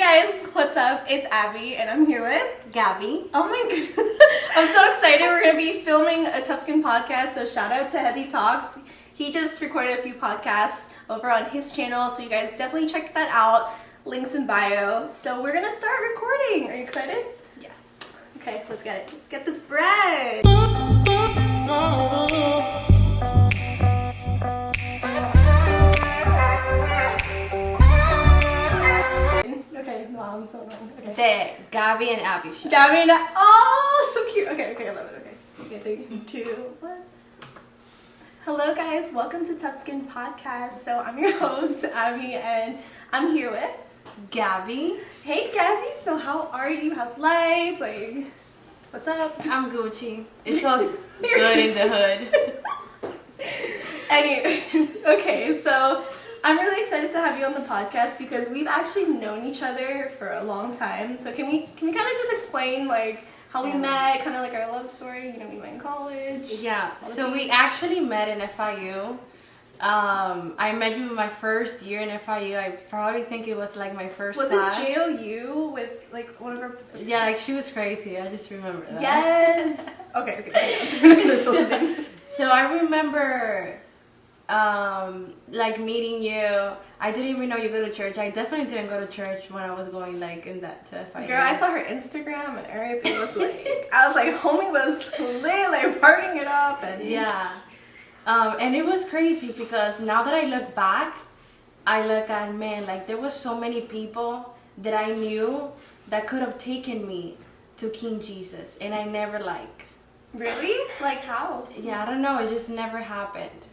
guys, what's up? It's Abby and I'm here with Gaby. Oh my goodness. I'm so excited. We're going to be filming a Tough Skin podcast, so shout out to Hezzy Talks. He just recorded a few podcasts over on his channel, so you guys definitely check that out. Links in bio. So we're going to start recording. Are you excited? Yes. Okay, let's get it. Let's get this bread. Okay, no, I'm so wrong. Okay. The Gaby and Abby show. Gaby and oh, so cute. Okay, I love it. Okay, 3, 2, 1. Hello, guys. Welcome to Tough Skin Podcast. So I'm your host, Abby, and I'm here with Gaby. Hey, Gaby. So how are you? How's life? Like, what's up? I'm Gucci. It's all good in the hood. Anyways, okay, so I'm really excited to have you on the podcast because we've actually known each other for a long time. So can we kind of just explain like how we met, kind of like our love story? You know, we met in college. Yeah. So we actually met in FIU. I met you my first year in FIU. I probably think it was like my first class. Was it JOU with like one of our? Yeah, like she was crazy. I just remember that. Yes. Okay. So I remember like meeting you. I didn't even know you go to church. I definitely didn't go to church when I was going like in that to FIU. Girl, I saw her Instagram and everything was like, I was like, homie was lit, like partying it up and yeah. And it was crazy because now that I look back, I look at, man, like there was so many people that I knew that could have taken me to King Jesus, and I never like. Really? Like how? Yeah, I don't know. It just never happened,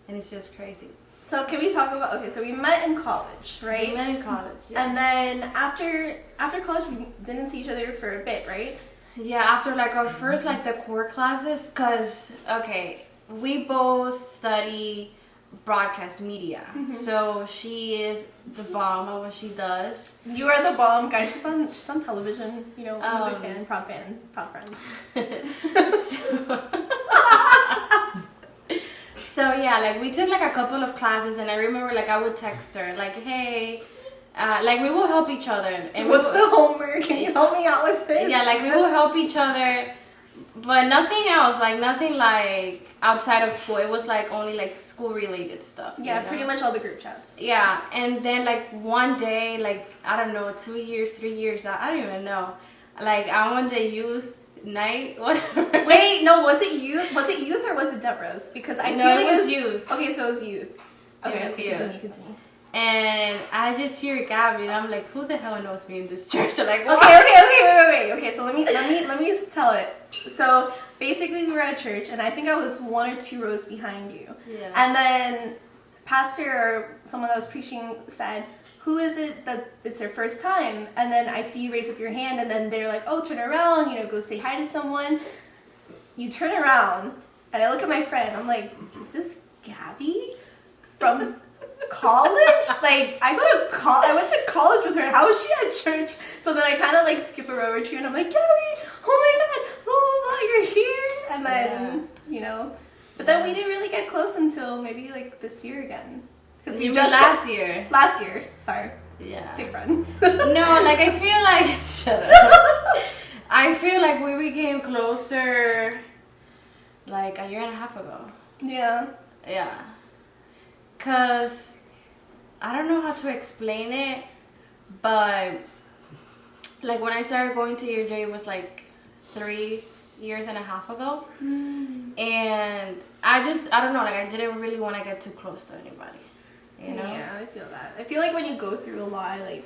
and it's just crazy. So can we talk about, okay, so we met in college, right? We met in college, yeah. And then after college, we didn't see each other for a bit, right? Yeah, after like our first like the core classes, cause okay, we both study broadcast media. Mm-hmm. So she is the bomb at what she does. You are the bomb, guys. She's on television. You know, I'm a big fan, proud friend. So yeah, like we took like a couple of classes, and I remember like I would text her like, hey, like we will help each other. And what's the homework? Can you help me out with this? Yeah, like we will help each other, but nothing else, like nothing like outside of school. It was like only like school related stuff. Yeah, you know? pretty much all the group chats. Yeah, and then like one day, like I don't know, 2 years, 3 years, I don't even know. Like I won the youth night, whatever. Wait, no, was it youth? Was it youth or was it Deborah's? Because I feel like it was youth. Okay, so it was youth. Okay, it was youth. Continue. And I just hear Gaby, and I'm like, who the hell knows me in this church? Like, what? Okay, wait. Okay, so let me tell it. So basically, we were at church, and I think I was 1 or 2 rows behind you. Yeah. And then pastor or someone that was preaching said, "Who is it that it's their first time?" And then I see you raise up your hand, and then they're like, "Oh, turn around, go say hi to someone." You turn around, and I look at my friend. I'm like, "Is this Gaby from college?" Like I went to college with her. How is she at church? So then I kind of like skip a row or two, and I'm like, "Gaby, oh my god, blah blah blah, you're here." And then but then we didn't really get close until maybe like this year again. Because we just last year. Last year, sorry. Yeah. Big run. No, like I feel like shut up. I feel like we became closer like a year and a half ago. Yeah. Yeah. Cause I don't know how to explain it, but like when I started going to year J, it was like 3 years and a half ago. And I don't know, like I didn't really want to get too close to anybody. You know? Yeah, I feel that. I feel like when you go through a lot, like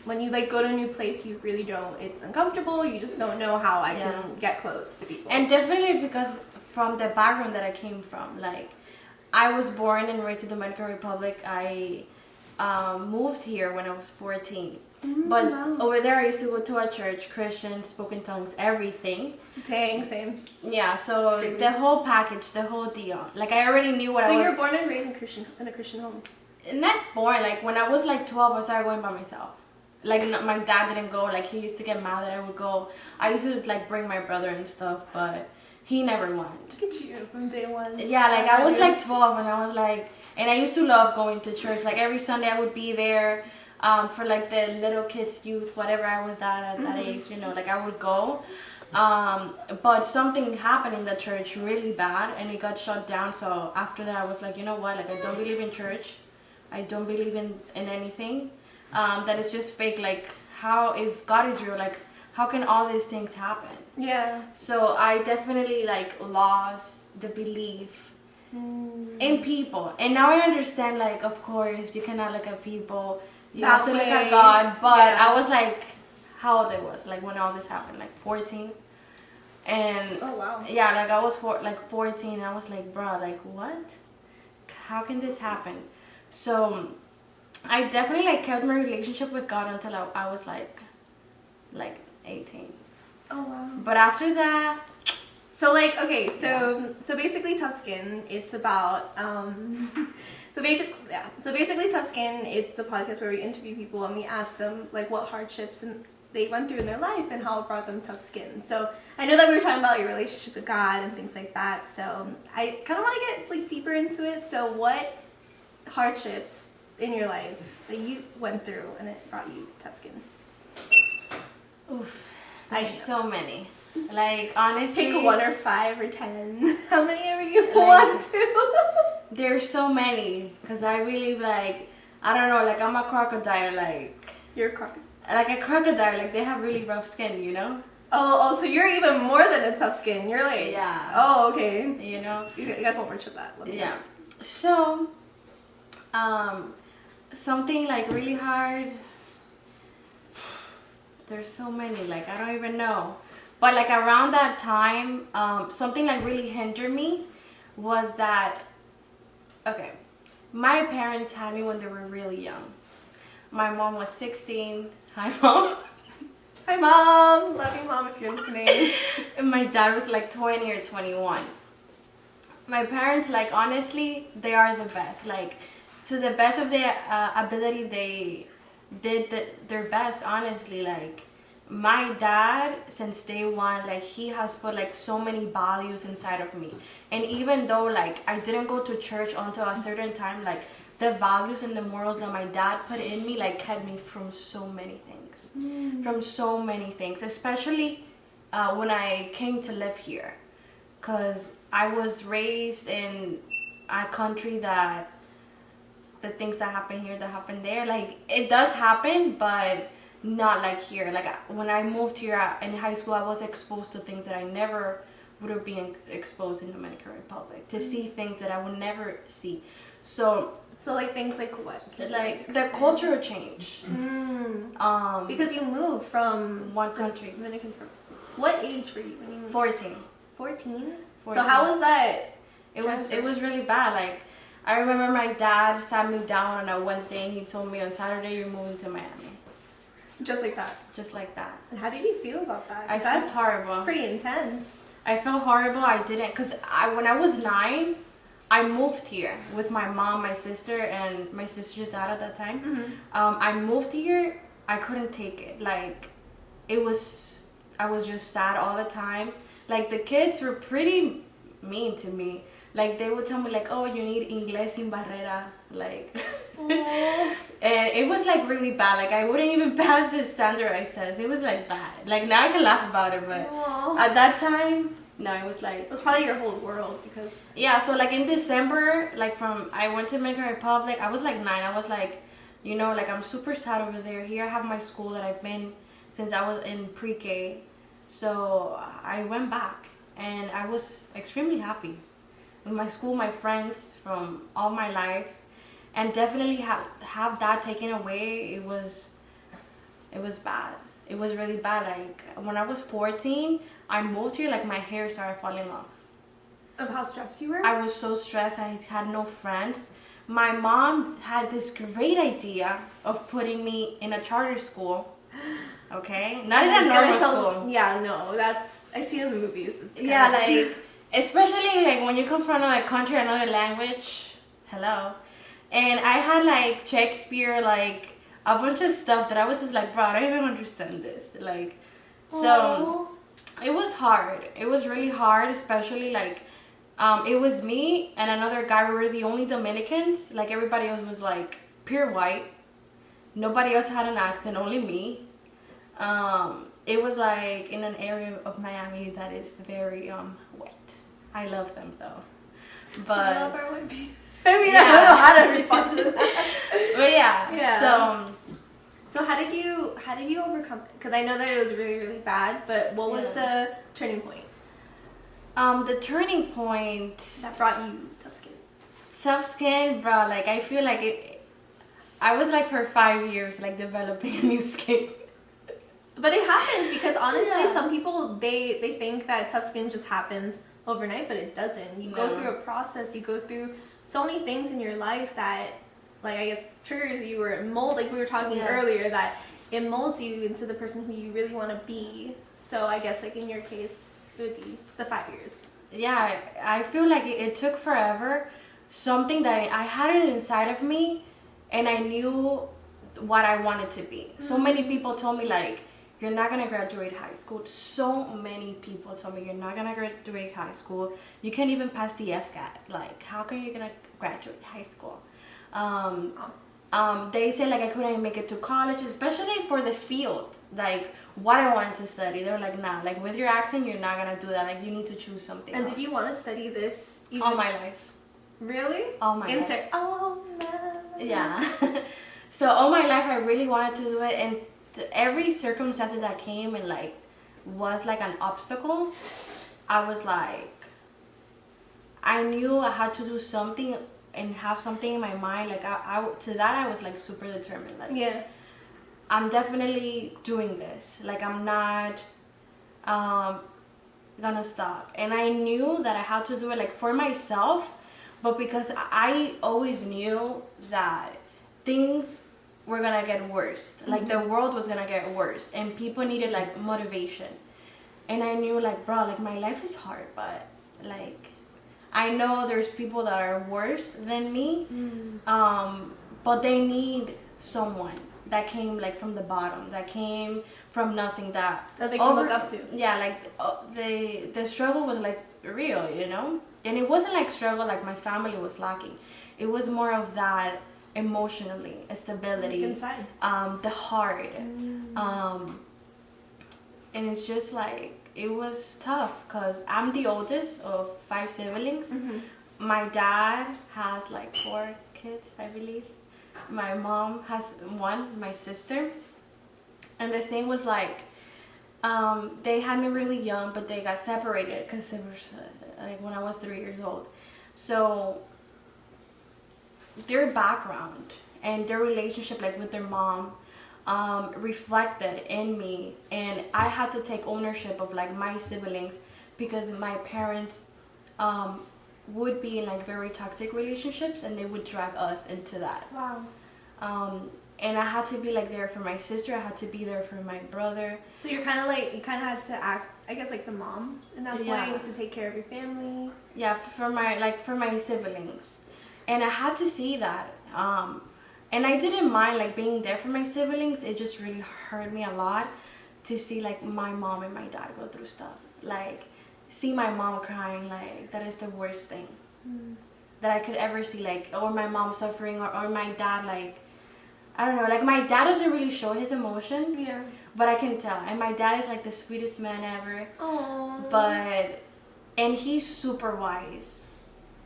when you like go to a new place, you really don't. It's uncomfortable. You just don't know how I can get close to people. And definitely because from the background that I came from, like I was born and raised in the Dominican Republic. I moved here when I was 14. But over there, I used to go to a church, Christian, spoken tongues, everything. Dang, same. Yeah, so the whole package, the whole deal. Like, I already knew what I was... So you were born and raised in a Christian home? Not born. Like, when I was, like, 12, I started going by myself. Like, my dad didn't go. Like, he used to get mad that I would go. I used to, like, bring my brother and stuff, but he never went. Look at you from day one. Yeah, like, I was, like, 12, and I was, like... And I used to love going to church. Like, every Sunday I would be there. for like the little kids youth, whatever I was at that age, you know, like I would go. But something happened in the church really bad and it got shut down. So after that I was like, you know what, like I don't believe in church. I don't believe in anything that is just fake. Like, how, if God is real, like how can all these things happen? Yeah. So I definitely like lost the belief in people. And now I understand, like, of course you cannot look at people, you That have to look way. at God. But Yeah. I was like, how old I was like when all this happened, like 14. And Oh wow. yeah, like I was 14. I was like, bro, like what, how can this happen? So I definitely like kept my relationship with God until I was like 18. Oh wow. But after that, So like, okay, so basically Tough Skin, it's about so basically Tough Skin, it's a podcast where we interview people and we ask them like what hardships they went through in their life and how it brought them tough skin. So I know that we were talking about your relationship with God and things like that. So I kind of want to get like deeper into it. So what hardships in your life that you went through and it brought you tough skin? oof, I there's know. so many. Like honestly, Pick 1 or 5 or 10. How many ever you Like- want to. there's so many. Cause I really like, I don't know, like I'm a crocodile, You're crying. like a crocodile, like they have really rough skin, you know. Oh, so you're even more than a tough skin. You're like, Yeah. Oh, okay. You know. You guys won't worship that. Let me Yeah. So, something like really hard. There's so many, like I don't even know. But like around that time, something like really hindered me was that, okay, my parents had me when they were really young. My mom was 16. Hi, mom. Hi, Mom. Love you, Mom, if you're listening. And my dad was like 20 or 21. My parents, like, honestly, they are the best. Like, to the best of their ability, they did their best, honestly. Like, my dad, since day one, like, he has put, like, so many values inside of me. And even though, like, I didn't go to church until a certain time, like, the values and the morals that my dad put in me, like, kept me from so many things. From so many things, especially when I came to live here. Because I was raised in a country that the things that happen here, that happen there, like, it does happen, but not like here. Like, when I moved here in high school, I was exposed to things that I never would have been exposed in Dominican Republic. To see things that I would never see. So, like, things like what? Can you, Like, the expand? cultural change. Because you moved from One country. Dominican. What age were you when you moved? 14. 14? So 14. how was that? It was really bad. Like, I remember my dad sat me down on a Wednesday and he told me on Saturday you're moving to Miami. Just like that. Just like that. And how did you feel about that? I felt That's horrible. pretty intense. I felt horrible. I didn't, because when I was 9, I moved here with my mom, my sister, and my sister's dad at that time. I moved here. I couldn't take it. Like, I was just sad all the time. Like, the kids were pretty mean to me. Like, they would tell me, like, oh, you need inglés sin barrera. Like, and it was, like, really bad. Like, I wouldn't even pass the standardized test. It was, like, bad. Like, now I can laugh about it, but at that time, no, it was, like... It was probably your whole world because... Yeah, so, like, in December, like, I went to Dominican Republic. I was, like, 9. I was, like, you know, like, I'm super sad over there. Here I have my school that I've been since I was in pre-K. So I went back, and I was extremely happy with my school, my friends from all my life, and definitely have that taken away. It was bad. It was really bad. Like, when I was 14, I moved here, like, my hair started falling off. Of how stressed you were? I was so stressed. I had no friends. My mom had this great idea of putting me in a charter school. Okay? Not in a normal school. Yeah, no, that's... I see it in the movies. It's Yeah, kinda- like, especially, like, when you come from another country, another language. Hello. And I had, like, Shakespeare, like, a bunch of stuff that I was just like, bro, I don't even understand this. Like, so... It was hard. It was really hard, especially, like, it was me and another guy. We were the only Dominicans. Like, everybody else was, like, pure white. Nobody else had an accent, only me. It was like in an area of Miami that is very wet. I love them though, but I love our white people. I mean, I don't know how to respond to that. But yeah. So how did you overcome it? Because I know that it was really, really bad, but what was the turning point? The turning point That brought you tough skin. Tough skin, bro. Like I feel like I was like for 5 years like developing a new skin. But it happens because honestly, some people they think that tough skin just happens overnight, but it doesn't. You go through a process. You go through so many things in your life that, like, I guess triggers you or mold. Like we were talking earlier, that it molds you into the person who you really want to be. So I guess like in your case, it would be the 5 years. Yeah, I feel like it took forever. Something that I had it inside of me, and I knew what I wanted to be. So many people told me like, you're not gonna graduate high school. So many people told me you're not gonna graduate high school. You can't even pass the FGAT. Like, how can you gonna graduate high school? They said like I couldn't make it to college, especially for the field, like what I wanted to study. They were like, nah, like with your accent, you're not gonna do that. Like you need to choose something. And else. did you want to study this all my life? Really? All my life. Oh no. Yeah. So all my life I really wanted to do it, and every circumstance that came and like was like an obstacle, I was like, I knew I had to do something and have something in my mind. Like I to that I was like super determined. Like I'm definitely doing this. Like I'm not gonna stop. And I knew that I had to do it like for myself, but because I always knew that things were gonna get worse. Like the world was gonna get worse, and people needed like motivation. And I knew like, bro, like my life is hard, but like I know there's people that are worse than me, but they need someone that came like from the bottom, that came from nothing, that they can look up to. Yeah, like the struggle was like real, you know. And it wasn't like struggle like my family was lacking. It was more of that emotionally, stability, like inside, the heart, and it's just like it was tough because I'm the oldest of 5 siblings. My dad has like 4 kids, I believe. My mom has 1, my sister. And the thing was like, they had me really young, but they got separated because it was like when I was 3 years old. So their background and their relationship like with their mom reflected in me, and I had to take ownership of like my siblings because my parents would be in like very toxic relationships, and they would drag us into that. And I had to be like there for my sister. I had to be there for my brother. So you're kind of like, you kind of had to act, I guess, like the mom in that point, to take care of your family. Yeah, for my siblings. And I had to see that. And I didn't mind like being there for my siblings. It just really hurt me a lot to see like my mom and my dad go through stuff. Like see my mom crying, like that is the worst thing that I could ever see. Like, or my mom suffering, or my dad, like, I don't know, like my dad doesn't really show his emotions. But I can tell. And my dad is like the sweetest man ever. And he's super wise.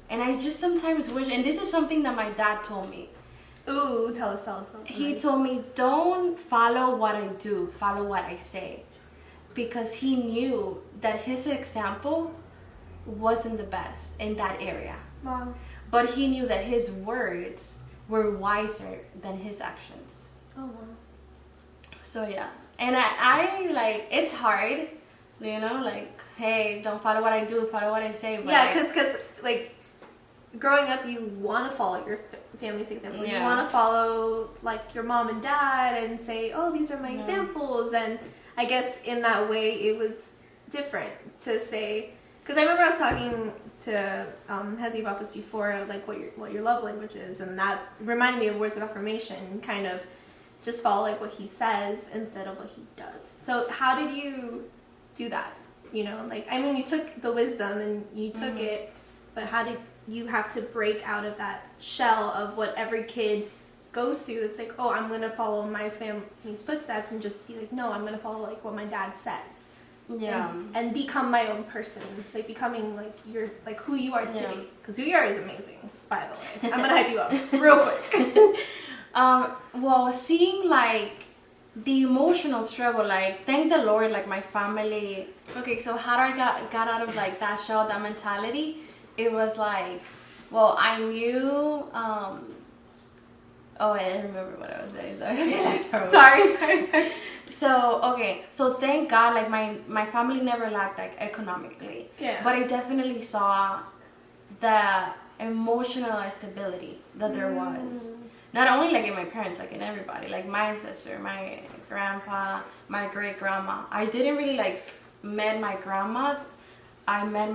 And I just sometimes wish, and this is something that my dad told me. Ooh, tell us. He told me, don't follow what I do, follow what I say. Because he knew that his example wasn't the best in that area. But he knew that his words were wiser than his actions. So yeah. And I like, it's hard, you know, like, hey, don't follow what I do, follow what I say. But yeah, because like, growing up, you want to follow your family's example. You want to follow like your mom and dad and say, oh, these are my examples. And I guess in that way it was different to say, because I remember I was talking to Hezi about this before, like what your love language is, and that reminded me of words of affirmation. Kind of just follow like what he says instead of what he does. So how did you do that? You know, like, I mean, you took the wisdom and you took it, but how did you have to break out of that shell of what every kid goes through that's like, oh, I'm going to follow my family's footsteps and just be like, no, I'm going to follow like what my dad says. Yeah. And become my own person, like becoming like you're like who you are today, because who you are is amazing, by the way. I'm gonna hype you up real quick. Well, seeing like the emotional struggle, like thank the Lord, like my family. Okay, so how I got out of like that shell, that mentality, it was like, well, I knew. Oh, I didn't remember what I was saying. Sorry. So thank God, like my family never lacked like economically. Yeah. But I definitely saw the emotional instability that there was. Not only like in my parents, like in everybody, like my sister, my grandpa, my great grandma. I didn't really like met my grandmas. I met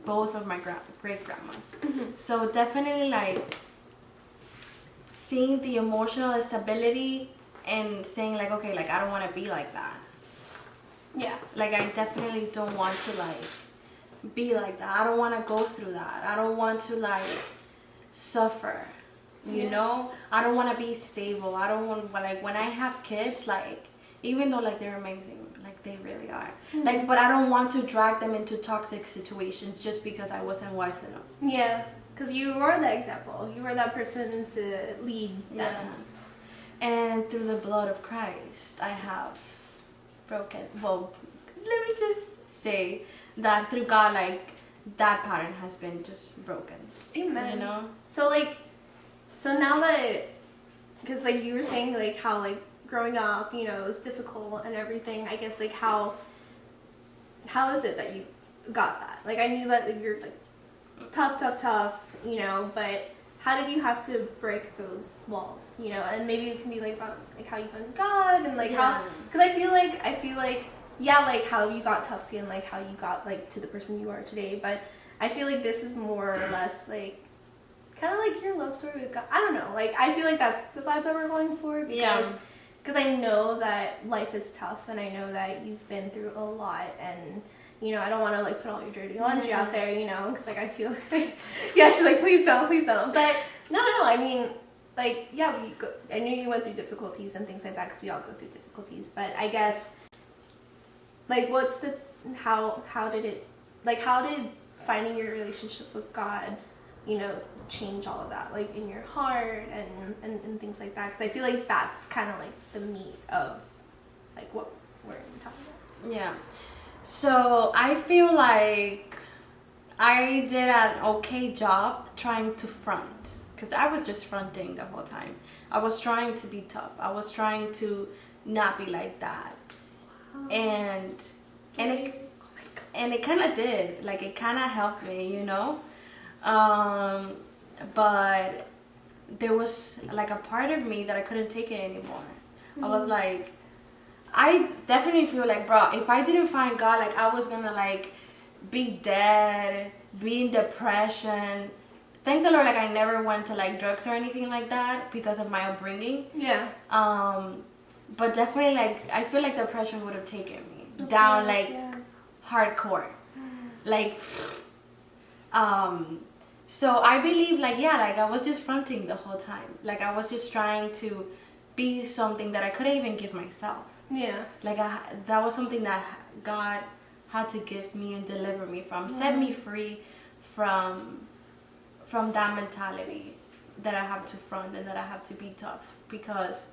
both of my great grandmas. Mm-hmm. So definitely like seeing the emotional instability and saying like, okay, like I don't want to be like that. Yeah. Like I definitely don't want to like be like that. I don't want to go through that. I don't want to like suffer. You know? I don't want to be stable. I don't want, like when I have kids, like even though like they're amazing, like they really are. Mm-hmm. Like, but I don't want to drag them into toxic situations just because I wasn't wise enough. Yeah. Because you were that example. You were that person to lead them. Yeah. And through the blood of Christ, I have broken. Well, let me just say that through God, like that pattern has been just broken. Amen. You know? So now that, because like you were saying like how like growing up, you know, it was difficult and everything. I guess like how is it that you got that? Like I knew that you're like tough, you know, but how did you have to break those walls, you know? And maybe it can be like about like how you found God and like how, because I feel like yeah, like how you got tough skin, like how you got like to the person you are today, but I feel like this is more or less like kind of like your love story with God. I don't know, like I feel like that's the vibe that we're going for because I know that life is tough and I know that you've been through a lot and you know, I don't want to like put all your dirty laundry out there, you know, because like I feel like, yeah, she's like, please don't. But no, I mean, like, yeah, I knew you went through difficulties and things like that because we all go through difficulties. But I guess, like, how did finding your relationship with God, you know, change all of that, like in your heart and things like that? Because I feel like that's kind of like the meat of like what we're talking about. Yeah. So I feel like I did an okay job trying to front, because I was just fronting the whole time. I was trying to be tough. I was trying to not be like that. Wow. And it kind of did. Like it kind of helped me, you know. But there was like a part of me that I couldn't take it anymore. Mm-hmm. I was like, I definitely feel like, bro, if I didn't find God, like I was gonna like be dead, be in depression. Thank the Lord, like I never went to like drugs or anything like that because of my upbringing. Yeah. But definitely like I feel like depression would have taken me down like hardcore. Like so I believe like like I was just fronting the whole time. Like I was just trying to be something that I couldn't even give myself. Yeah. Like that was something that God had to give me and deliver me from, set me free from that mentality that I have to front and that I have to be tough. Because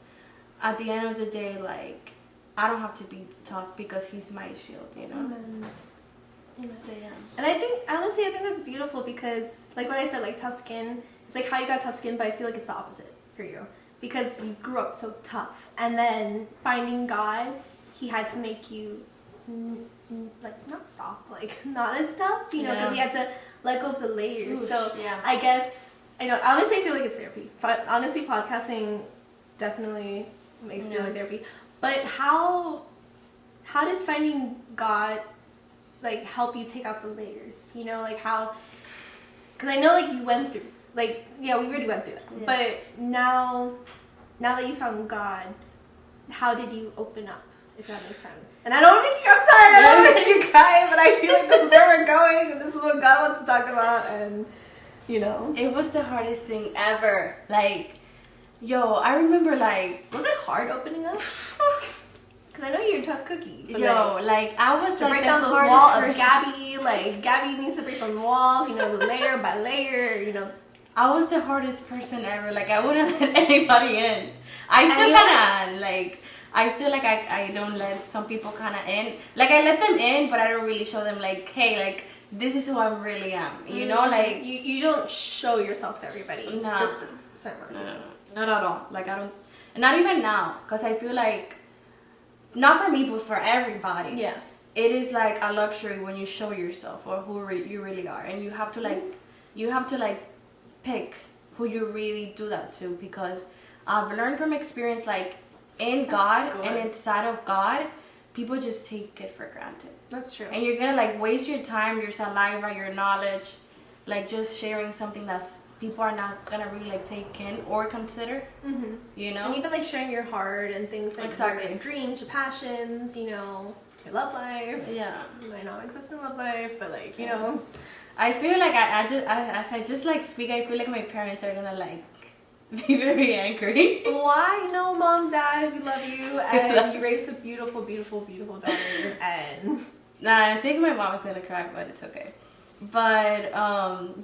at the end of the day, like I don't have to be tough because He's my shield, you know. Amen. So yeah. And I think honestly, I think that's beautiful because like what I said, like tough skin. It's like how you got tough skin, but I feel like it's the opposite for you. Because you grew up so tough, and then finding God, He had to make you like not soft, like not as tough, you know, because He had to let go of the layers. Oosh, so I guess I know. Honestly, I feel like it's therapy. But honestly, podcasting definitely makes me feel like therapy. But how did finding God like help you take out the layers? You know, like how? Because I know like you went through. Like, yeah, we already went through that. Yeah. But now that you found God, how did you open up, if that makes sense? And I don't want to make you, I'm sorry, I don't want to make you cry, but I feel like this is where we're going, and this is what God wants to talk about, and, you know. It was the hardest thing ever. Like, Yo, I remember like, Was it hard opening up? Because I know you're a tough cookie. But yo, like I was to like break the down those hardest walls of person. Gaby, like Gaby needs to break down the walls, you know, layer by layer, you know. I was the hardest person ever. Like I wouldn't let anybody in. I still Anyone? kind of like. I still like I don't let some people kind of in. Like I let them in, but I don't really show them like, hey, like this is who I really am. You know, like you don't show yourself to everybody. No. Just certain. no, not at all. Like I don't, not even now, because I feel like, not for me, but for everybody. Yeah. It is like a luxury when you show yourself or who you really are, and you have to like pick who you really do that to, because I've learned from experience, like in God good. and inside of God, people just take it for granted. That's true. And you're gonna like waste your time, your saliva, your knowledge, like just sharing something that's people are not gonna really like take in or consider. Mm-hmm. You know? And even like sharing your heart and things like Exactly. your dreams, your passions, you know, your love life. Yeah. You might not exist in love life, but like, you know. I feel like as I just like speak, I feel like my parents are gonna like be very angry. Why? No, mom, dad, we love you, and you raised a beautiful, beautiful, beautiful daughter, and Nah, I think my mom is gonna cry, but it's okay. But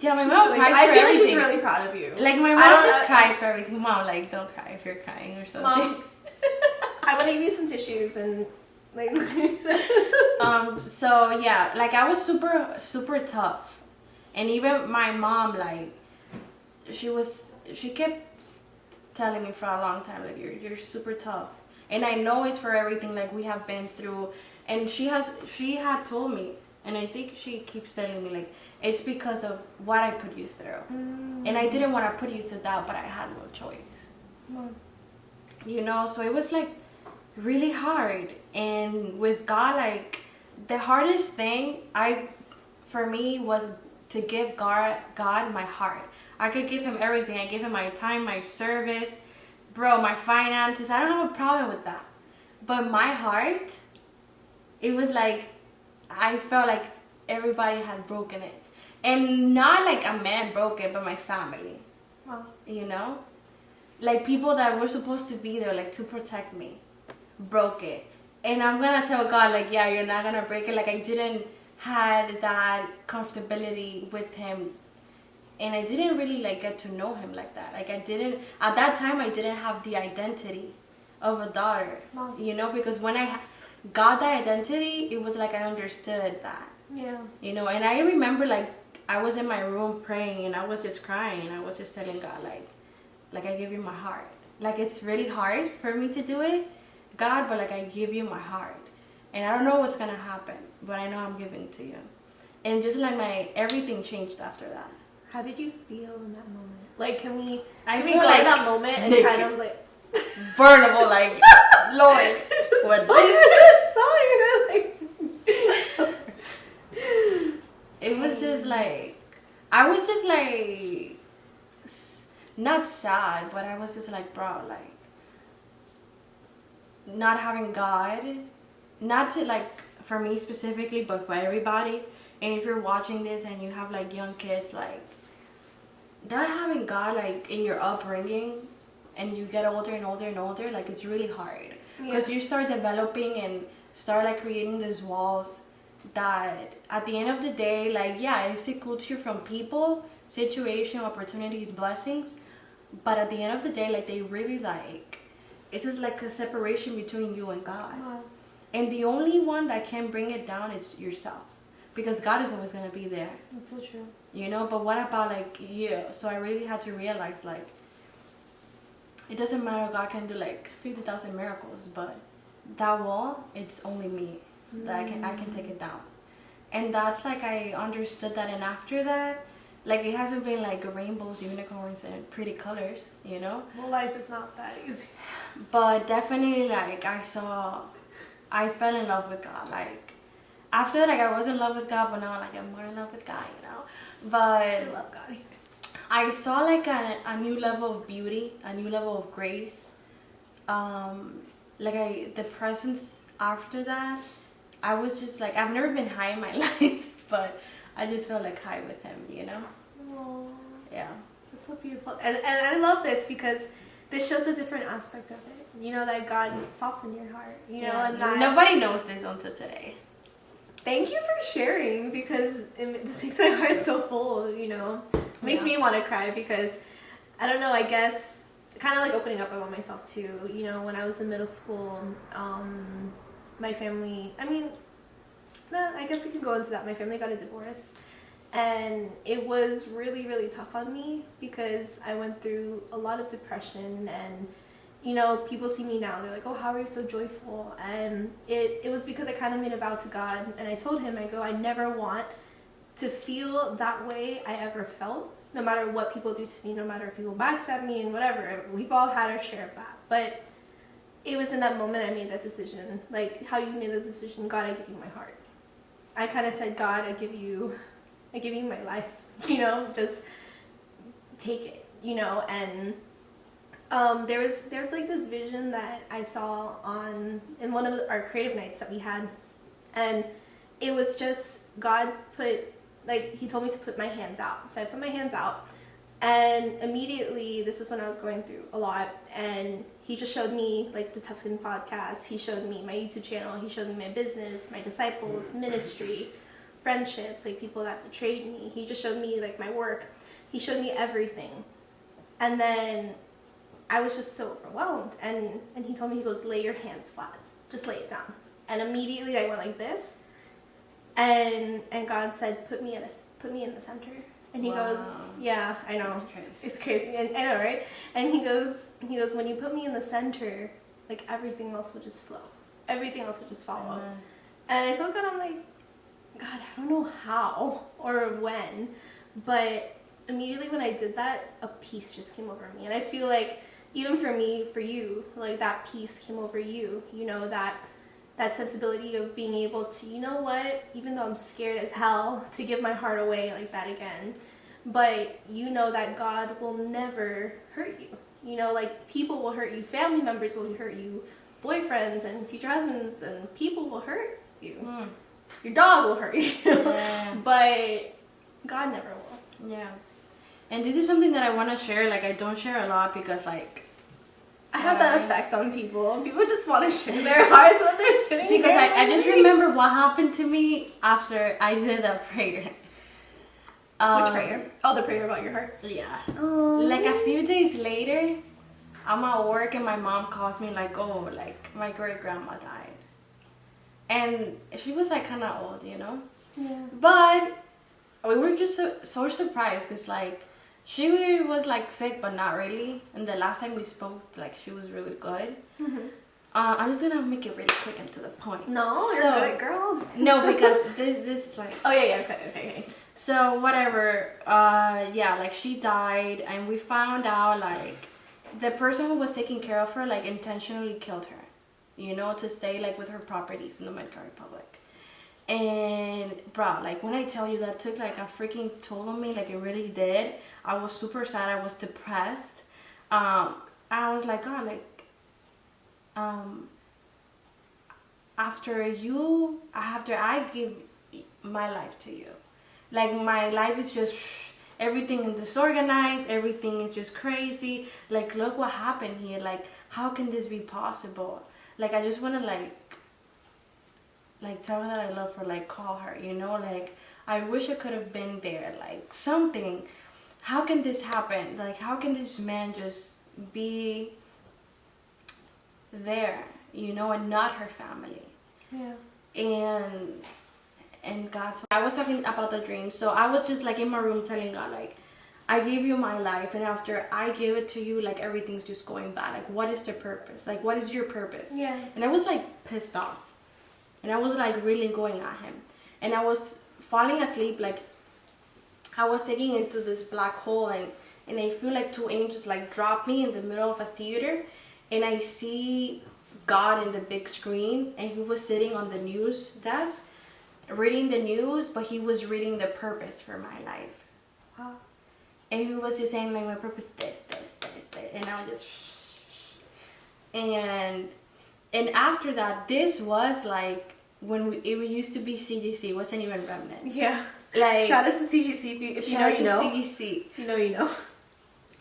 yeah, my mom like, cries I for feel like everything. she's really proud of you. Like my I mom don't- just cries for everything. Mom, like don't cry if you're crying or something. Mom, I want to give you some tissues and like. So yeah, like I was super tough, and even my mom, like she kept telling me for a long time, like you're super tough, and I know it's for everything like we have been through, and she had told me, and I think she keeps telling me like it's because of what I put you through, and I didn't want to put you through that, but I had no choice. You know, so it was like really hard. And with God, like the hardest thing for me was to give God my heart. I could give him everything. I give him my time, my service, bro, my finances. I don't have a problem with that. But my heart, it was like I felt like everybody had broken it. And not like a man broke it, but my family. Wow. You know? Like people that were supposed to be there like to protect me broke it. And I'm gonna tell God like, yeah, you're not gonna break it. Like I didn't had that comfortability with him, and I didn't really like get to know him like that. Like I didn't at that time, I didn't have the identity of a daughter. Wow. You know, because when I got that identity, it was like I understood that. Yeah. You know, and I remember like I was in my room praying, and I was just crying, and I was just telling God like I give you my heart. Like it's really hard for me to do it, God, but like I give you my heart, and I don't know what's gonna happen, but I know I'm giving it to you. And just like everything changed after that. How did you feel in that moment? Like, can we I go feel in like that moment and naked. kind of like Burnable, like Lord, what it was just like I was just like not sad, but I was just like, bro, like not having God, not to like for me specifically, but for everybody. And if you're watching this and you have like young kids, like not having God like in your upbringing, and you get older and older and older, like it's really hard because you start developing and start like creating these walls that at the end of the day, like yeah, it secludes you from people, situation, opportunities, blessings, but at the end of the day, like they really like it's just like a separation between you and God. Wow. And the only one that can bring it down is yourself, because God is always going to be there. That's so true. You know, but what about like you? So I really had to realize like it doesn't matter, God can do like 50,000 miracles, but that wall, it's only me that I can take it down. And that's like I understood that, and after that, like it hasn't been like rainbows, unicorns, and pretty colors, you know? Well, life is not that easy. But definitely like I fell in love with God. Like after like I was in love with God, but now like I'm more in love with God, you know? But I love God. I saw like a new level of beauty, a new level of grace. The presence after that, I was just like, I've never been high in my life, but I just felt like high with him, you know? Oh, Yeah. that's so beautiful. And I love this because this shows a different aspect of it. You know, that God softened your heart, you know, and that... Nobody knows this until today. Thank you for sharing, because this makes my heart so full, you know. It makes me want to cry because, I don't know, I guess, kind of like opening up about myself too. You know, when I was in middle school, my family, I guess we can go into that. My family got a divorce. And it was really, really tough on me because I went through a lot of depression, and, you know, people see me now, they're like, oh, how are you so joyful? And it was because I kind of made a vow to God, and I told him, I never want to feel that way I ever felt, no matter what people do to me, no matter if people backstab me and whatever. We've all had our share of that. But it was in that moment I made that decision. Like how you made the decision, God, I give you my heart. I kind of said, God, I give you my life, you know, just take it, you know. And there's like this vision that I saw in one of our creative nights that we had, and it was just God he told me to put my hands out. So I put my hands out, and immediately, this is when I was going through a lot, and he just showed me like the Tough Skin podcast, he showed me my YouTube channel, he showed me my business, my disciples, ministry, friendships, like people that betrayed me. He just showed me like my work. He showed me everything. And then I was just so overwhelmed. And he told me, he goes, lay your hands flat. Just lay it down. And immediately I went like this. And God said, put me in the center. And he goes, yeah, I know. It's crazy. And I know, right? And he goes, when you put me in the center, like everything else will just flow. Everything else will just follow. And I told God, I'm like, God, I don't know how or when, but immediately when I did that, a peace just came over me. And I feel like even for me, for you, like that peace came over you, you know, that sensibility of being able to, you know what, even though I'm scared as hell to give my heart away like that again, but you know that God will never hurt you. You know, like people will hurt you, family members will hurt you, boyfriends and future husbands and people will hurt you. Your dog will hurt you, but God never will. Yeah. And this is something that I want to share. Like, I don't share a lot because, like, I have that effect on people. People just want to share their hearts when they're sitting because there. I just remember what happened to me after I did that prayer. Which prayer? Oh, the prayer about your heart? Yeah. Oh. Like, a few days later, I'm at work and my mom calls me like, oh, like, my great-grandma died. And she was like kind of old, you know? Yeah. But we were just so surprised because like she was like sick but not really. And the last time we spoke, like she was really good. I'm just gonna make it really quick and to the point. No, you're good, girl. No, because this is like... Oh, yeah, okay. So whatever, like she died and we found out like the person who was taking care of her like intentionally killed her. You know, to stay like with her properties in the Dominican Republic. And bro, like when I tell you that took like a freaking toll on me, like it really did. I was super sad, I was depressed. I was like, God, like after I give my life to you, like my life is just everything is disorganized, everything is just crazy. Like look what happened here, like how can this be possible? Like, I just want to, like, tell her that I love her, like, call her, you know? Like, I wish I could have been there, like, something. How can this happen? Like, how can this man just be there, you know, and not her family? Yeah. And God told me, I was talking about the dream, so I was just, like, in my room telling God, like, I gave you my life, and after I give it to you, like, everything's just going bad. Like, what is the purpose? Like, what is your purpose? Yeah. And I was, like, pissed off. And I was, like, really going at him. And I was falling asleep, like, I was taking into this black hole, and I feel like two angels, like, drop me in the middle of a theater, and I see God in the big screen, and he was sitting on the news desk, reading the news, but he was reading the purpose for my life. Wow. And he was just saying, like, my purpose is this. And I was just... And after that, this was, like, when it used to be CGC. It wasn't even Remnant. Yeah. Like... Shout out to CGC if you know, you know. CGC. If you know, you know.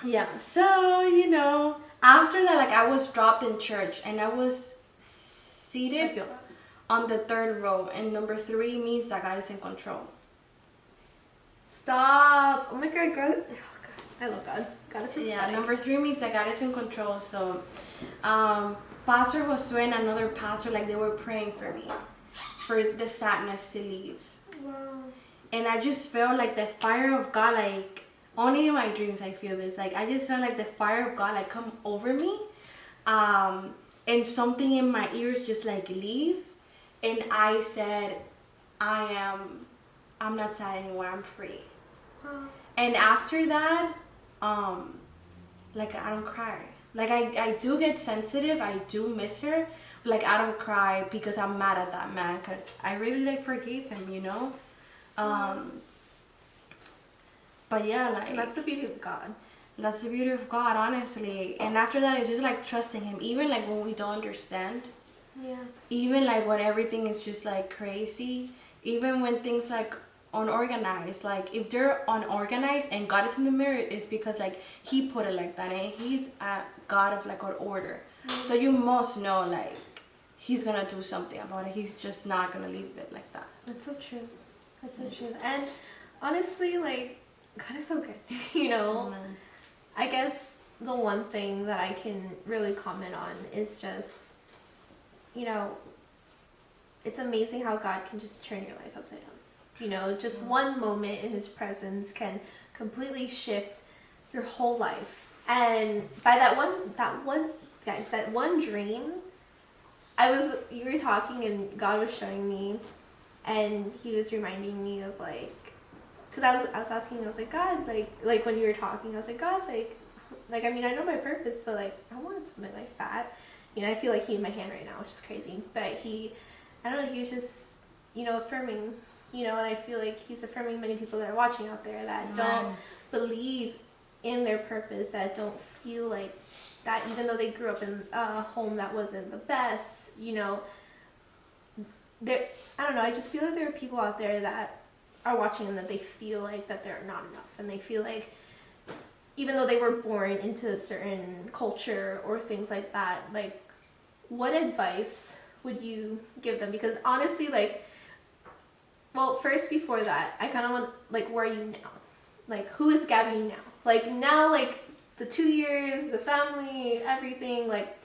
Yeah. So, you know, after that, like I was dropped in church and I was I seated feel that. on the third row, and number 3 means that God is in control. Stop. Oh my God, God. Oh God. I love God. God is so Yeah, pathetic. number 3 means that God is in control. So, Pastor Josue and another pastor, like they were praying for me, for the sadness to leave. Wow. And I just felt like the fire of God, like only in my dreams I feel this. Like I just felt like the fire of God like come over me, and something in my ears just like leave, and I said, I'm not sad anymore. I'm free. Wow. And after that, like I don't cry. Like I do get sensitive. I do miss her. Like I don't cry because I'm mad at that man. Cause I really like forgave him, you know. But yeah, like And that's the beauty of God. that's the beauty of God, honestly. And after that, it's just like trusting Him, even like when we don't understand. Yeah. Even like when everything is just like crazy. Even when things like unorganized, like if they're unorganized and God is in the mirror, it's because like He put it like that, and He's a God of like order. So you must know like He's gonna do something about it. He's just not gonna leave it like that. That's so true. That's so true. And honestly, like, God is so good. You know? Amen. I guess the one thing that I can really comment on is just, you know, it's amazing how God can just turn your life upside down. You know, just one moment in His presence can completely shift your whole life. And by that one dream, you were talking and God was showing me, and He was reminding me of like, because I was asking, I was like, God, like when you were talking, I was like, God, like I mean, I know my purpose, but like I want something like that. You know, I feel like He in my hand right now, which is crazy. But I don't know, He was just, you know, affirming, you know, and I feel like He's affirming many people that are watching out there that don't believe in their purpose, that don't feel like that, even though they grew up in a home that wasn't the best, you know, I don't know, I just feel like there are people out there that are watching and that they feel like that they're not enough, and they feel like even though they were born into a certain culture or things like that, like what advice would you give them? Because honestly, like, well, first before that, I kind of want, like, where are you now? Like, who is Gaby now? Like now, like the 2 years, the family, everything, like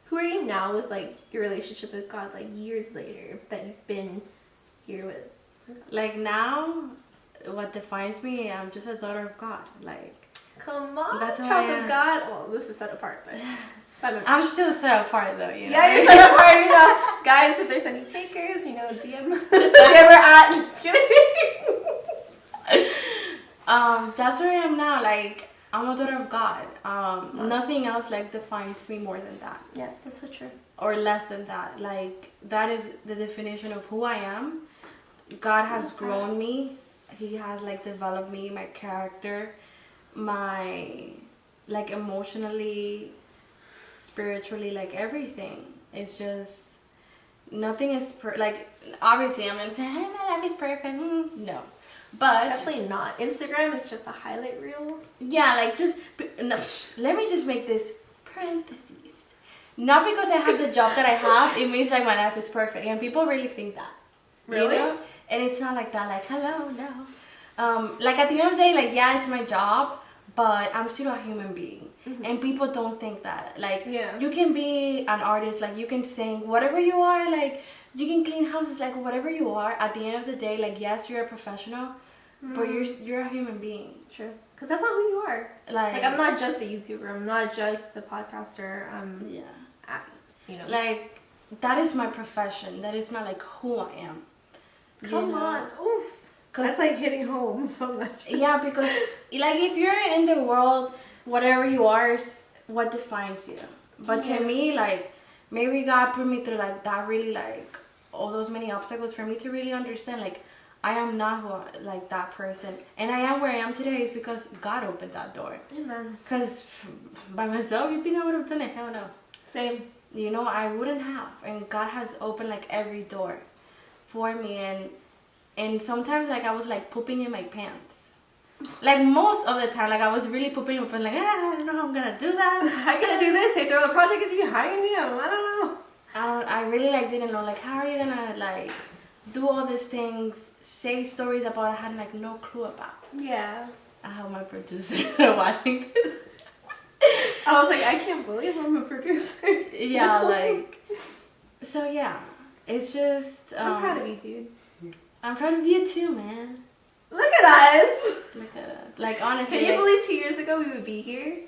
who are you now with like your relationship with God, like years later that you've been here with? Like now, what defines me, I'm just a daughter of God. Like, come on, that's child of God. Well, this is set apart, but I'm still set apart though, you know. yeah, you're set apart, you know. Guys, if there's any takers, you know, DM whatever at. Just kidding. That's where I am now. Like, I'm a daughter of God. Nothing else like defines me more than that, Yes, that's so true. or less than that. Like, that is the definition of who I am. God has grown me. He has like developed me, my character, my like emotionally, spiritually, like everything. It's just nothing is like obviously I'm gonna say, hey, my life is perfect. No, but Definitely not. Instagram is just a highlight reel. yeah, like just no, let me just make this parentheses. Not because I have the job that I have, it means like my life is perfect, and people really think that. Really? You know? And it's not like that. Like, hello, no. Like at the end of the day, like yeah, it's my job, but I'm still a human being, and people don't think that. Like, Yeah. you can be an artist, like you can sing, whatever you are, like you can clean houses, like whatever you are. At the end of the day, like yes, you're a professional, but you're a human being. True. Because that's not who you are. Like I'm not just a YouTuber. I'm not just a podcaster. yeah, You know. like that is my profession. That is not like who I am. Come on. Oof. That's like hitting home so much. Yeah, because like if you're in the world, whatever you are is what defines you. But to me, like maybe God put me through like that, really like all those many obstacles for me to really understand like I am not who, like that person, and I am where I am today is because God opened that door. Amen. Because by myself, you think I would have done it? Hell no. Same. You know, I wouldn't have, and God has opened like every door for me, and sometimes like I was like pooping in my pants, Like most of the time, like I was really pooping up and like, I don't know how I'm gonna do that. How are you gonna do this? They throw a project at you, hire me? I don't know. I really like didn't know like how are you gonna like do all these things, say stories about I had like no clue about. Yeah. I hope my producers are watching this. I was like, I can't believe I'm a producer. Yeah, like so yeah. It's just I'm proud of you, dude. I'm proud of you too, man. Look at us. Look at us. Like honestly. Can you like, believe 2 years ago we would be here?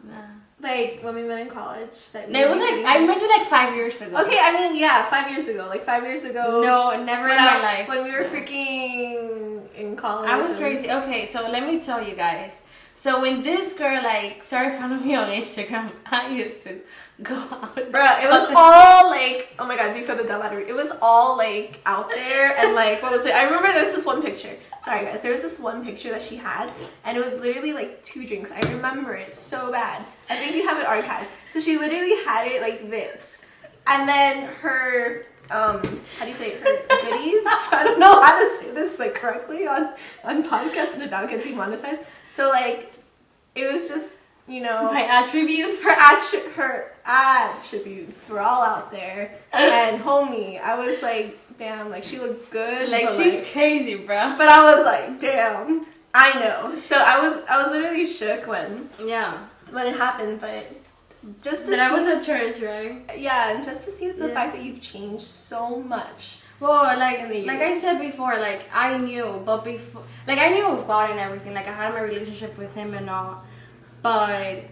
Nah. Like when we met in college. That No, it was like I met you like 5 years ago. Okay, I mean yeah, 5 years ago. Like 5 years ago. No, never in my life. When we were freaking in college. I was crazy. Okay, so let me tell you guys. So when this girl like started following me on Instagram, I used to go out. Bruh, it was all like, oh my god, we put the dumb battery. It was all like out there and like, what was it? I remember there's this one picture. Sorry guys, there was this one picture that she had and it was literally like 2 drinks. I remember it so bad. I think you have it archived. So she literally had it like this. And then her, how do you say it? Her goodies? I don't know how to say this like correctly on podcast and not get demonetized. So like, it was just, you know, my attributes. Her attributes were all out there. And homie, I was like, damn, like she looks good. Like she's like, crazy, bro. But I was like, damn, I know. So I was literally shook when it happened, but just to see, I was at church, right? Yeah, and just to see the fact that you've changed so much. Well, like I said before, like I knew, but before, like I knew of God and everything. Like I had my relationship with Him and all, but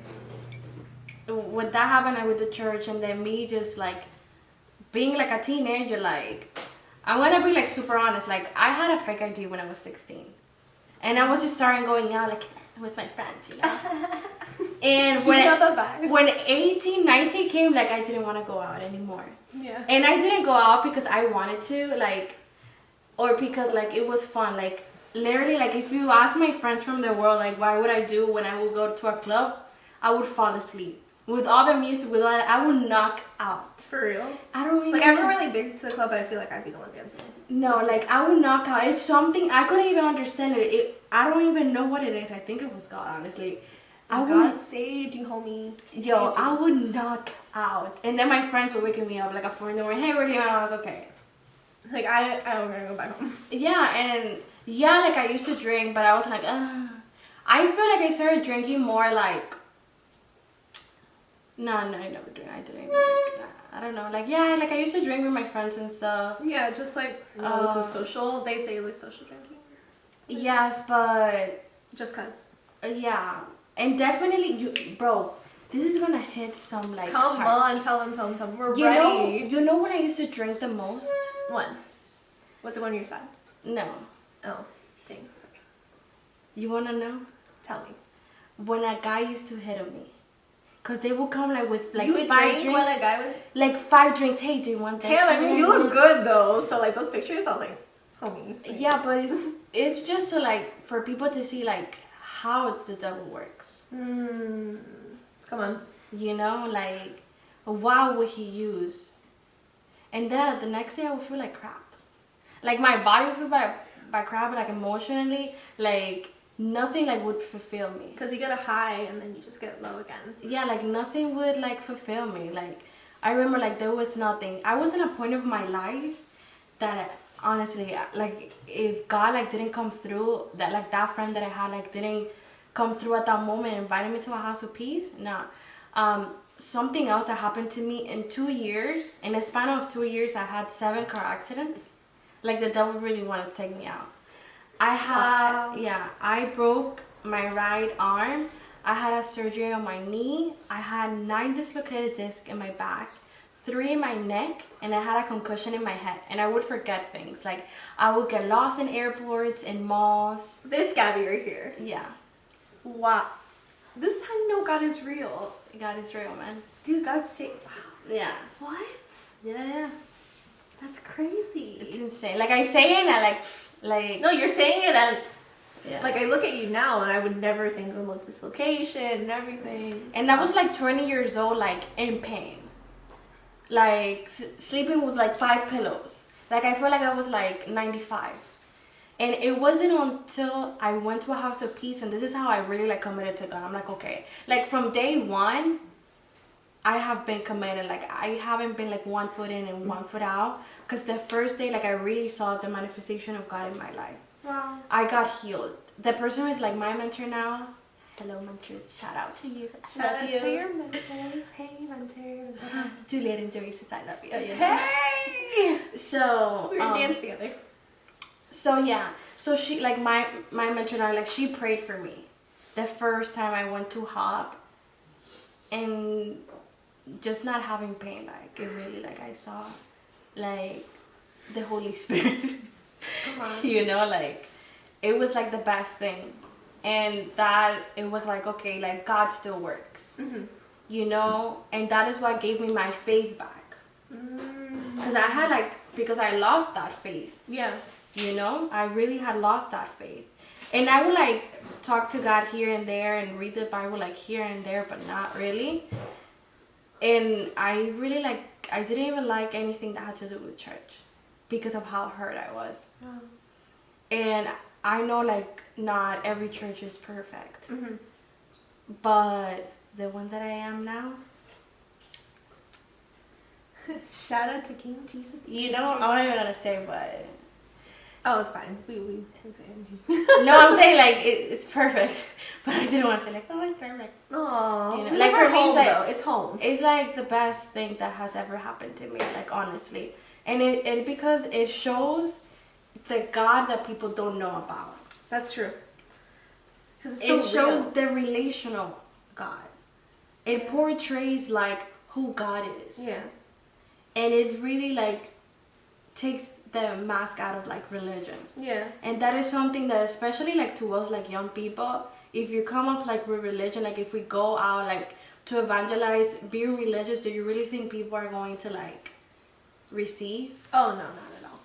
when that happened, I with the church, and then me just like being like a teenager, like I'm gonna be like super honest. Like I had a fake ID when I was 16, and I was just starting going out like with my friends, you know. And when 18, 19 came, like I didn't want to go out anymore. Yeah. And I didn't go out because I wanted to, like, or because like it was fun. Like literally, like if you ask my friends from the world, like what would I do when I would go to a club, I would fall asleep. With all the music, with all that, I would knock out. For real? I don't even... Like, I've never really been to the club, but I feel like I'd be the one dancing. No, just like, I would knock out. It's something... I couldn't even understand it. I don't even know what it is. I think it was God, honestly. God saved you, homie. Yo, I would knock out. And then my friends were waking me up, like, at 4 in the morning. Hey, we're leaving. I'm like, okay. Like, I'm gonna go back home. Yeah, and... Yeah, like, I used to drink, but I was like, I feel like I started drinking more, like... No, I never drink. I didn't even drink. I don't know. Like, yeah, like I used to drink with my friends and stuff. Yeah, just like, was it social? They say like social drinking. Yes, but... Just cause. Yeah. And definitely, bro, this is gonna hit some like Come hearts. on, tell them. We're ready. You know when I used to drink the most? When? Was it when you were sad? No. Oh, dang. You wanna know? Tell me. When a guy used to hit on me. Cause they would come like with like you would 5 drink drinks. when a guy would? Like 5 drinks. Hey, do you want that? Damn, I mean, you look good though. So like those pictures, I was like, homie. Yeah, but it's just to like, for people to see like how the devil works. Come on. You know, like, what would he use? And then the next day I would feel like crap. Like my body would feel by crap, like emotionally, like nothing like would fulfill me. Because you get a high and then you just get low again. Yeah, like nothing would like fulfill me. Like I remember like there was nothing. I was in a point of my life that honestly, like if God like didn't come through, that like that friend that I had like didn't come through at that moment and invited me to a house of peace, nah. Something else that happened to me in 2 years, in a span of 2 years, I had 7 car accidents. Like the devil really wanted to take me out. I broke my right arm. I had a surgery on my knee. I had 9 dislocated discs in my back, 3 in my neck, and I had a concussion in my head. And I would forget things. Like I would get lost in airports, in malls. This Gaby right here. Yeah. Wow. This is how you know God is real. God is real, man. Dude, God say, wow. Yeah. What? Yeah. That's crazy. It's insane. Like I say it and I like. No, you're saying it and yeah. like I look at you now and I would never think of like dislocation and everything. And I was like 20 years old, like in pain. Like sleeping with like 5 pillows. Like I feel like I was like 95. And it wasn't until I went to a house of peace, and this is how I really like committed to God. I'm like, okay, like from day one, I have been committed. Like I haven't been like 1 foot in and 1 foot out. Cause the first day, like I really saw the manifestation of God in my life. Wow. I got healed. The person who is like my mentor now. Hello, mentors. Shout out to you. Shout out to your mentors. Hey, mentor. Juliet and Joey says I love you. Hey. So We were dancing together. So yeah. So she like my mentor now, like she prayed for me the first time I went to hop, and just not having pain, like it really, like I saw like the Holy Spirit. You know, like it was like the best thing. And that it was like, okay, like God still works. You know, and that is what gave me my faith back. Because I had like, because I lost that faith. Yeah. You know, I really had lost that faith. And I would like talk to God here and there and read the Bible like here and there, but not really. And I really like, I didn't even like anything that had to do with church because of how hurt I was. Oh. And I know like not every church is perfect. But the one that I am now, shout out to King Jesus. you know, I'm not even gonna say what. Oh, it's fine. We can say No, I'm saying like it's perfect, but I didn't want to say like, oh, it's perfect. Oh, You know, like for me, home, it's like though. It's home. It's like the best thing that has ever happened to me, like honestly, and it because it shows the God that people don't know about. That's true. Because It shows the relational God. It portrays like who God is. Yeah. And it really like takes the mask out of like religion. Yeah. And that is something that, especially like to us like young people, if you come up like with religion, like if we go out like to evangelize, be religious, do you really think people are going to like receive? Oh, no, not at all.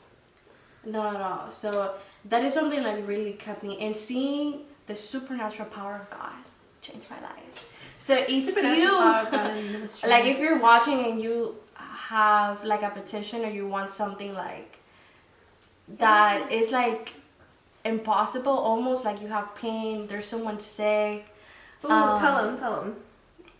Not at all. So that is something like really kept me, and seeing the supernatural power of God changed my life. So if you like, if you're watching and you have like a petition or you want something like that is like impossible, almost like you have pain, there's someone sick. Ooh, tell them.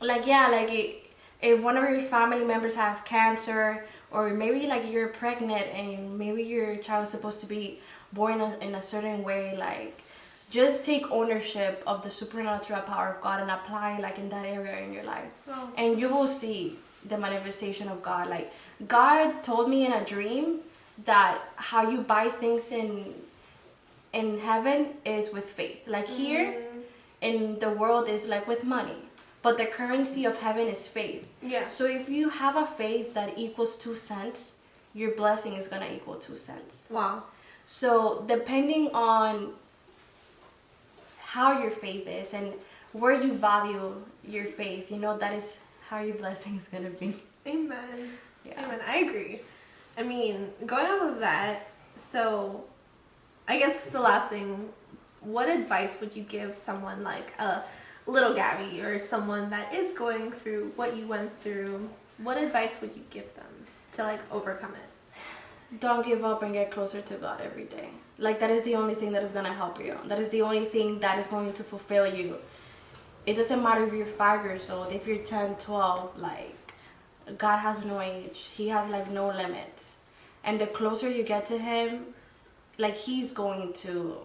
Like yeah, like if one of your family members have cancer, or maybe like you're pregnant and maybe your child is supposed to be born in a certain way, like just take ownership of the supernatural power of God and apply like in that area in your life. Oh. And you will see the manifestation of God. Like God told me in a dream that how you buy things in heaven is with faith. Like here in the world is like with money, but the currency of heaven is faith. Yeah. So if you have a faith that equals 2 cents, your blessing is gonna equal 2 cents. Wow. So depending on how your faith is and where you value your faith, you know, that is how your blessing is gonna be. Amen. Yeah. Amen. I agree. I mean, going off of that, so I guess the last thing, what advice would you give someone like a little Gaby or someone that is going through what you went through? What advice would you give them to like overcome it? Don't give up and get closer to God every day. Like that is the only thing that is gonna help you. That is the only thing that is going to fulfill you. It doesn't matter if you're 5 years old, if you're 10, 12, like God has no age. He has like no limits. And the closer you get to him, like he's going to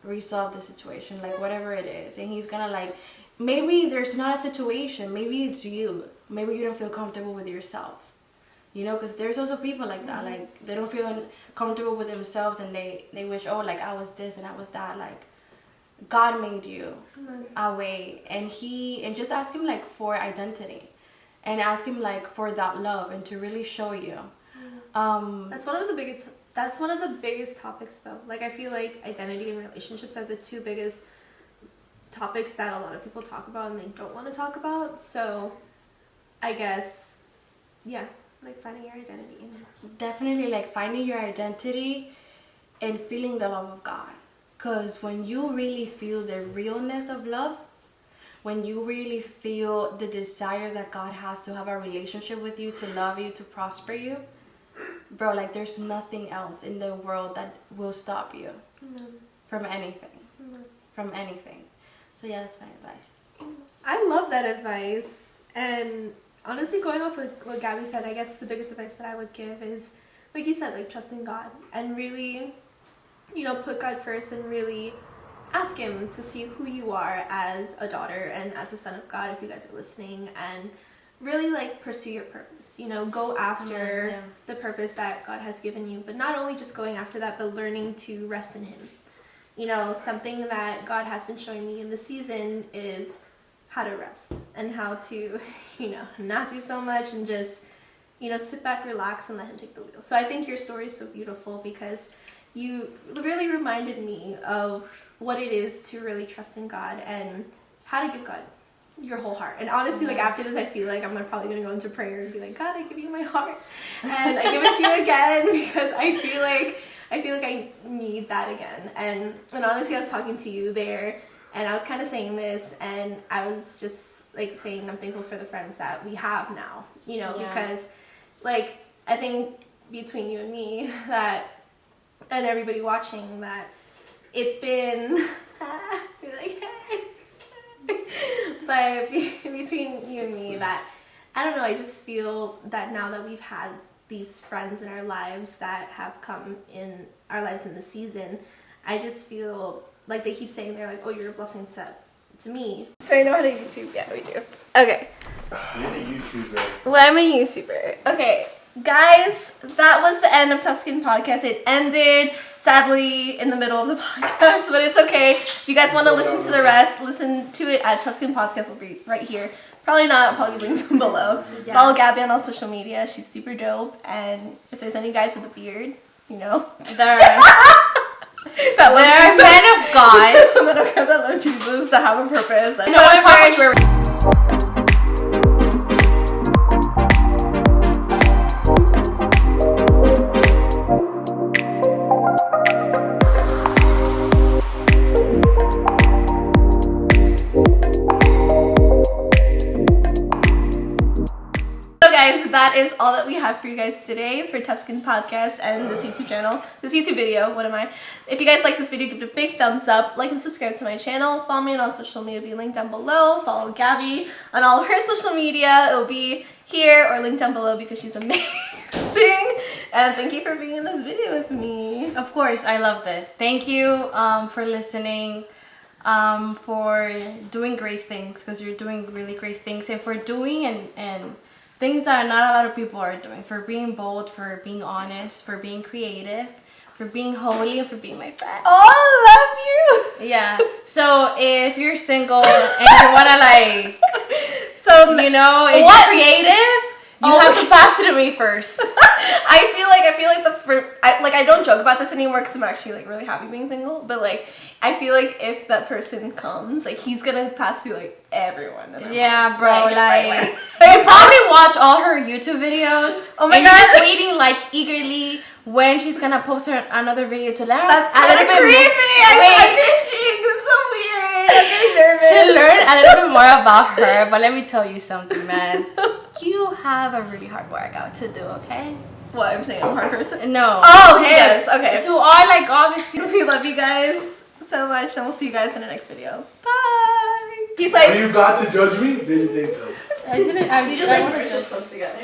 resolve the situation, like whatever it is. And he's gonna like, maybe there's not a situation, maybe it's you. Maybe you don't feel comfortable with yourself. You know, because there's also people like that, like they don't feel comfortable with themselves and they wish, oh, like I was this and I was that. Like God made you a way, and just ask him like for identity, and ask him like for that love and to really show you. That's one of the biggest topics though. Like I feel like identity and relationships are the two biggest topics that a lot of people talk about and they don't want to talk about. So I guess yeah, like finding your identity. Definitely like finding your identity and feeling the love of God. Because when you really feel the realness of love, when you really feel the desire that God has to have a relationship with you, to love you, to prosper you, bro, like there's nothing else in the world that will stop you from anything. From anything. So yeah, that's my advice. I love that advice. And honestly, going off with what Gabby said, I guess the biggest advice that I would give is, like you said, like trusting God and really, you know, put God first and really ask him to see who you are as a daughter and as a son of God, if you guys are listening, and really like pursue your purpose, you know, go after the purpose that God has given you, but not only just going after that, but learning to rest in him. You know, something that God has been showing me in the season is how to rest and how to, you know, not do so much and just, you know, sit back, relax, and let him take the wheel. So I think your story is so beautiful because you really reminded me of what it is to really trust in God and how to give God your whole heart. And honestly, like after this, I feel like I'm probably gonna go into prayer and be like, God, I give you my heart, and I give it to you again because I feel like I need that again. And honestly, I was talking to you there, and I was kind of saying this, and I was just like saying I'm thankful for the friends that we have now, you know, because like I think between you and me that, and everybody watching, that it's been be like, hey. But between you and me, that I don't know, I just feel that now that we've had these friends in our lives that have come in our lives in the season, I just feel like they keep saying, they're like, oh, you're a blessing to me. Do I know how to YouTube? Yeah, we do. Okay. You're a YouTuber. Well, I'm a YouTuber. Okay, guys, that was the end of Tough Skin Podcast. It ended, sadly, in the middle of the podcast, but it's okay. If you guys want to listen to the rest, listen to it at Tough Skin Podcast. Will be right here. Probably not. I'll probably link them below. Yeah. Follow Gaby on all social media. She's super dope. And if there's any guys with a beard, you know, They're men of God. that love Jesus, that have a purpose. And no one talking anywhere. That is all that we have for you guys today for Tough Skin Podcast and this YouTube channel, this YouTube video. What am I? If you guys like this video, give it a big thumbs up, like and subscribe to my channel. Follow me on all social media, it'll be linked down below. Follow Gaby on all of her social media, it'll be here or linked down below because she's amazing. And thank you for being in this video with me. Of course, I loved it. Thank you for listening, for doing great things, because you're doing really great things, and for doing and things that not a lot of people are doing, for being bold, for being honest, for being creative, for being holy, and for being my friend. Oh, love you! Yeah. So if you're single and you wanna like, so you know, if you're creative, you have to pass it to me first. I feel like I don't joke about this anymore because I'm actually like really happy being single, but like I feel like if that person comes, like he's gonna pass through like everyone. Yeah, bro. Like you probably watch all her YouTube videos. Oh my god, you're just waiting like eagerly when she's gonna post her another video to learn. That's kind of creepy. I'm cringing. It's so weird. I'm getting nervous. To learn a little bit more about her, but let me tell you something, man. You have a really hard workout to do, okay? What, I'm saying I'm a hard person? No. Oh, yes. Okay. To all like all these people, we love you guys so much, and we'll see you guys in the next video. Bye. He's like, when you got to judge me, then you think so. I didn't. You just like merged us close together.